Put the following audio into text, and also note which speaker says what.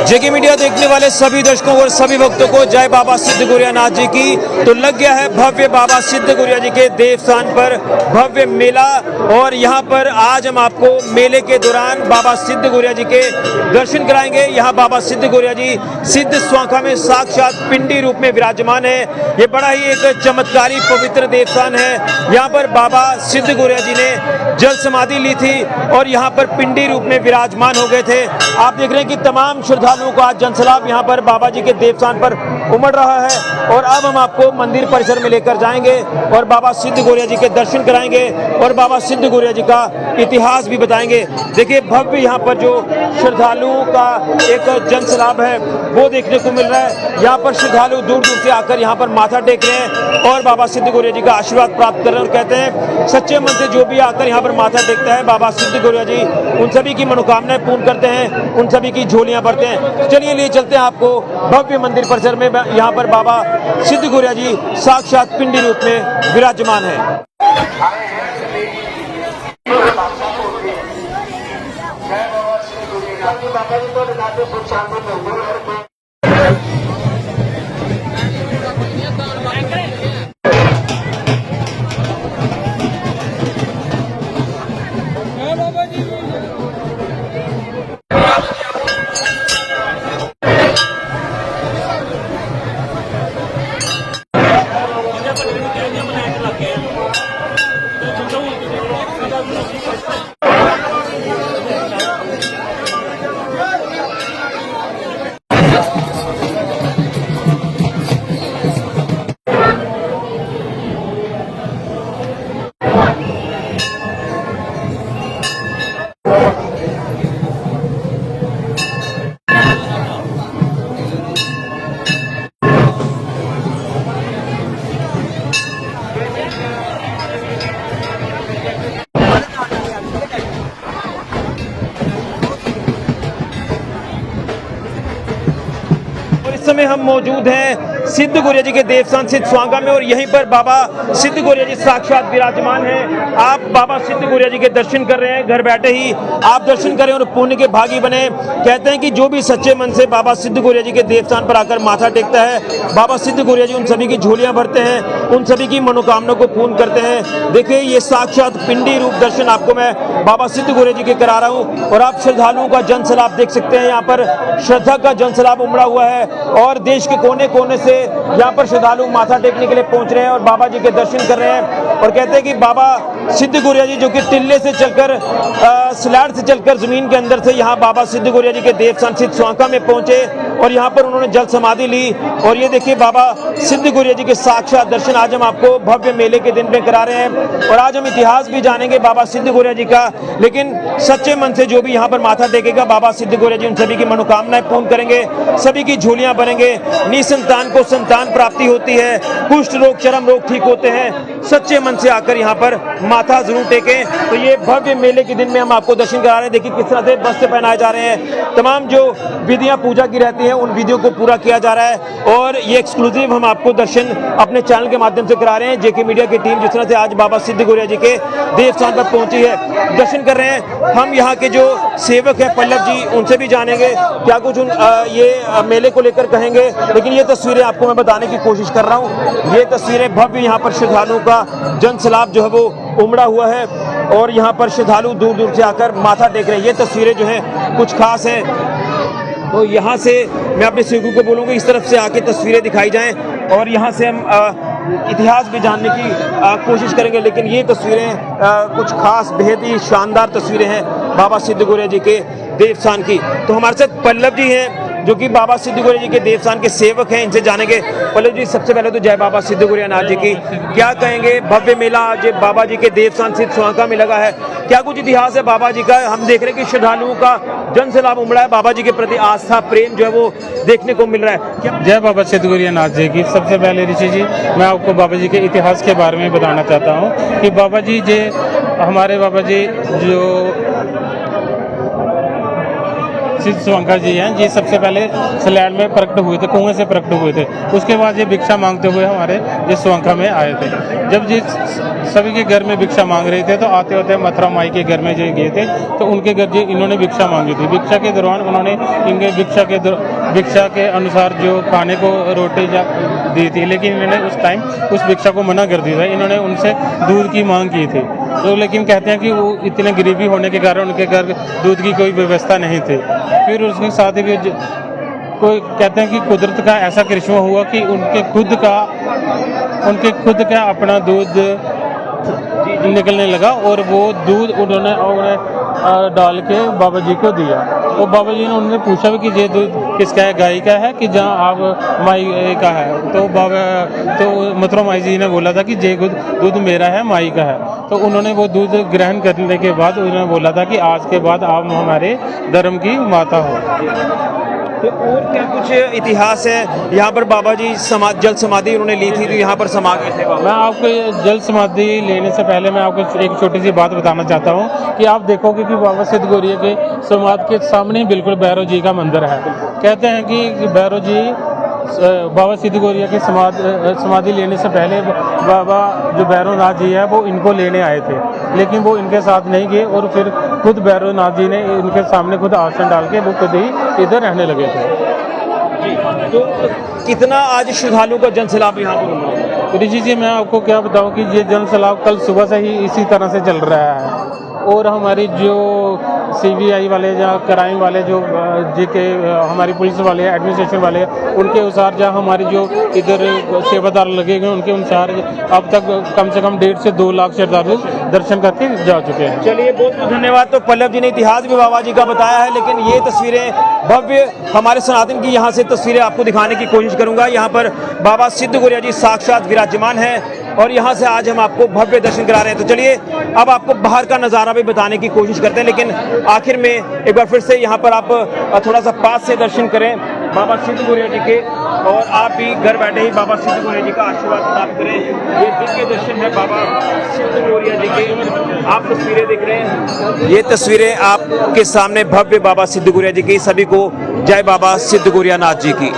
Speaker 1: जेके media देखने वाले सभी दर्शकों और सभी भक्तों को जय बाबा सिद्ध गोरियानाथ जी की। तो लग गया है भव्य बाबा सिद्ध गोरिया जी के देवस्थान पर भव्य मेला, और यहाँ पर आज हम आपको मेले के दौरान बाबा सिद्ध गोरिया जी के दर्शन कराएंगे। यहाँ बाबा सिद्ध गोरिया जी सिद्ध स्वांखा में साक्षात पिंडी रूप में विराजमान है। ये बड़ा ही एक चमत्कारी पवित्र देवस्थान है। यहाँ पर बाबा सिद्ध गोरिया जी ने जल समाधि ली थी और यहाँ पर पिंडी रूप में विराजमान हो गए थे। आप देख रहे हैं कि तमाम श्रद्धालुओं का जनसैलाब यहाँ पर बाबा जी के देवस्थान पर उमड़ रहा है। और अब हम आपको मंदिर परिसर में लेकर जाएंगे और बाबा सिद्ध गोरिया जी के दर्शन कराएंगे और बाबा सिद्ध गोरिया जी का इतिहास भी बताएंगे। देखिए भव्य यहाँ पर जो श्रद्धालुओं का एक जनसैलाब है वो देखने को मिल रहा है। यहाँ पर श्रद्धालु दूर दूर से आकर यहाँ पर माथा टेक रहे हैं और बाबा सिद्ध गोरिया जी का आशीर्वाद प्राप्त कर रहे हैं। और कहते हैं सच्चे मन से जो भी आकर यहाँ पर माथा टेकता है बाबा सिद्ध गोरिया जी उन सभी की मनोकामनाएं पूर्ण करते हैं, उन सभी की झोलियां भरते हैं। चलिए लिए चलते हैं आपको भव्य मंदिर परिसर में। यहाँ पर बाबा सिद्ध गोरिया जी साक्षात पिंडी रूप में विराजमान है। समय हम मौजूद हैं सिद्ध गोरिया जी के देवस्थान सिद्ध स्वांखा में और यहीं पर बाबा सिद्ध गोरिया जी साक्षात विराजमान हैं। आप बाबा सिद्ध गोरिया जी के दर्शन कर रहे हैं, घर बैठे ही आप दर्शन करें और पुण्य के भागी बने। कहते हैं कि जो भी सच्चे मन से बाबा सिद्ध गोरिया जी के देवस्थान पर आकर माथा टेकता है बाबा सिद्ध गोरिया जी उन सभी की झोलियां भरते हैं, उन सभी की मनोकामनाओं को पूर्ण करते हैं। देखिए ये साक्षात पिंडी रूप दर्शन आपको मैं बाबा सिद्ध गोरिया जी के करा रहा हूँ और आप श्रद्धालुओं का जनसैलाब देख सकते हैं। यहाँ पर श्रद्धा का जनसैलाब उमड़ा हुआ है और देश के कोने कोने से यहाँ पर श्रद्धालु माथा टेकने के लिए पहुंच रहे हैं और बाबा जी के दर्शन कर रहे हैं। और कहते हैं कि बाबा सिद्ध गोरिया जी जो कि टिल्ले से चलकर स्लैड से चलकर जमीन के अंदर से यहाँ बाबा सिद्ध गोरिया जी के देवस्थान सिद्ध स्वांखा में पहुंचे और यहाँ पर उन्होंने जल समाधि ली। और ये देखिए बाबा सिद्ध गोरिया जी के साक्षात दर्शन आज हम आपको भव्य मेले के दिन में करा रहे हैं। और आज हम इतिहास भी जानेंगे बाबा सिद्ध गोरिया जी का। लेकिन सच्चे मन से जो भी यहाँ पर माथा टेकेगा बाबा सिद्ध गोरिया जी उन सभी की मनोकामनाएं पूर्ण करेंगे, सभी की झोलियां भरेंगे। निसंतान को संतान प्राप्ति होती है, कुष्ठ रोग चरम रोग ठीक होते हैं। सच्चे मन से आकर यहाँ पर माथा जरूर टेकें। तो ये भव्य मेले के दिन में हम आपको दर्शन करा रहे हैं। देखिए किस तरह से वस्त्र पहनाए जा रहे हैं, तमाम जो विधियां पूजा की रहती हैं उन विधियों को पूरा किया जा रहा है। और ये एक्सक्लूसिव हम आपको दर्शन अपने चैनल के माध्यम से करा रहे हैं। जेके मीडिया की टीम जिस तरह से आज बाबा सिद्ध गोरिया जी के देवस्थान पर पहुंची है, दर्शन कर रहे हैं। हम यहाँ के जो सेवक है पल्लव जी उनसे भी जानेंगे क्या कुछ ये मेले को लेकर कहेंगे। लेकिन ये तस्वीरें आपको मैं बताने की कोशिश कर रहा हूँ। ये तस्वीरें भव्य यहाँ पर श्रद्धालुओं का जनसैलाब जो है वो उमड़ा हुआ है और यहाँ पर श्रद्धालु दूर दूर से आकर माथा टेक रहे हैं। ये तस्वीरें जो हैं कुछ खास हैं। तो यहाँ से मैं अपने सेवकों को बोलूँगा इस तरफ से आके तस्वीरें दिखाई जाएं और यहाँ से हम इतिहास भी जानने की कोशिश करेंगे। लेकिन ये तस्वीरें कुछ खास बेहद ही शानदार तस्वीरें हैं बाबा सिद्ध गोरिया जी के देवस्थान की। तो हमारे साथ पल्लव जी हैं जो कि बाबा सिद्ध गोरिया जी के देवस्थान के सेवक हैं, इनसे जानेंगे। पल्लव जी सबसे पहले तो जय बाबा सिद्ध गोरियानाथ जी की। क्या कहेंगे भव्य मेला आज बाबा जी के देवस्थान सिद्ध स्वांखा में लगा है, क्या कुछ इतिहास है बाबा जी का? हम देख रहे हैं कि श्रद्धालुओं का जनसैलाब उमड़ा है, बाबा जी के प्रति आस्था प्रेम जो है वो देखने को मिल रहा है।
Speaker 2: जय बाबा सिद्ध गोरियानाथ जी की। सबसे पहले ऋषि जी मैं आपको बाबा जी के इतिहास के बारे में बताना चाहता हूँ कि बाबा जी हमारे बाबा जी जो सिद्ध स्वांका जी हैं, ये सबसे पहले सलैंड में प्रकट हुए थे, कुएं से प्रकट हुए थे। उसके बाद ये भिक्षा मांगते हुए हमारे ये स्वांका में आए थे। जब ये सभी के घर में भिक्षा मांग रहे थे तो आते होते मथुरा माई के घर में जो गए थे तो उनके घर जी इन्होंने भिक्षा मांगी थी। भिक्षा के दौरान उन्होंने इनके भिक्षा के अनुसार जो खाने को रोटी दी थी, लेकिन इन्होंने उस टाइम उस भिक्षा को मना कर दिया था। इन्होंने उनसे दूध की मांग की थी, तो लेकिन कहते हैं कि वो इतने गरीबी होने के कारण उनके घर दूध की कोई व्यवस्था नहीं थी। फिर उसके साथ ही कोई कहते हैं कि कुदरत का ऐसा करिश्मा हुआ कि उनके खुद का अपना दूध निकलने लगा और वो दूध उन्होंने डाल के बाबा जी को दिया। और बाबा जी ने उन्होंने पूछा भी कि ये दूध किसका है, गाय का है कि जहाँ आप माई का है। तो मथुरा माई जी ने बोला था कि ये दूध मेरा है, माई का है। तो उन्होंने वो दूध ग्रहण करने के बाद उन्होंने बोला था कि आज के बाद आप हमारे धर्म की माता हो।
Speaker 1: तो और क्या कुछ इतिहास है यहाँ पर? बाबा जी जल समाधि उन्होंने ली थी तो यहाँ पर समा गए थे बाबा।
Speaker 2: मैं आपको ये जल समाधि लेने से पहले मैं आपको एक छोटी सी बात बताना चाहता हूँ कि आप देखोगे कि बाबा सिद्ध गौरिया के समाधि के सामने बिल्कुल भैरव जी का मंदिर है। कहते हैं कि भैरव जी बाबा सिद्ध गौरिया की समाधि लेने से पहले बाबा जो भैरवनाथ जी है वो इनको लेने आए थे, लेकिन वो इनके साथ नहीं गए और फिर खुद भैरवनाथ जी ने इनके सामने खुद आसन डाल के वो खुद ही इधर रहने लगे थे।
Speaker 1: तो कितना आज श्रद्धालुओं का जनसैलाब यहाँ पर हुआ?
Speaker 2: ऋषि जी, मैं आपको क्या बताऊं कि ये जनसैलाब कल सुबह से ही इसी तरह से चल रहा है। और हमारी जो CBI वाले या क्राइम वाले जो के हमारी पुलिस वाले एडमिनिस्ट्रेशन वाले उनके अनुसार जहाँ हमारी जो इधर सेवादार लगे गए उनके अनुसार अब तक कम से कम 1.5 से 2 लाख श्रद्धालु दर्शन करके जा चुके हैं।
Speaker 1: चलिए, बहुत बहुत धन्यवाद। तो पल्लव जी ने इतिहास भी बाबा जी का बताया है, लेकिन ये तस्वीरें भव्य हमारे सनातन की यहाँ से तस्वीरें आपको दिखाने की कोशिश करूंगा। यहाँ पर बाबा सिद्ध गौरिया जी साक्षात विराजमान है और यहाँ से आज हम आपको भव्य दर्शन करा रहे हैं। तो चलिए अब आपको बाहर का नज़ारा भी बताने की कोशिश करते हैं, लेकिन आखिर में एक बार फिर से यहाँ पर आप थोड़ा सा पास से दर्शन करें बाबा सिद्ध गौरिया जी के, और आप भी घर बैठे ही बाबा सिद्ध गौरिया जी का आशीर्वाद प्राप्त करें। ये दिव्य दर्शन है बाबा सिद्ध गौरिया जी के। आप तस्वीरें देख रहे हैं, ये तस्वीरें आपके सामने भव्य बाबा सिद्ध गौरिया जी की। सभी को जय बाबा सिद्ध गौरिया नाथ जी की।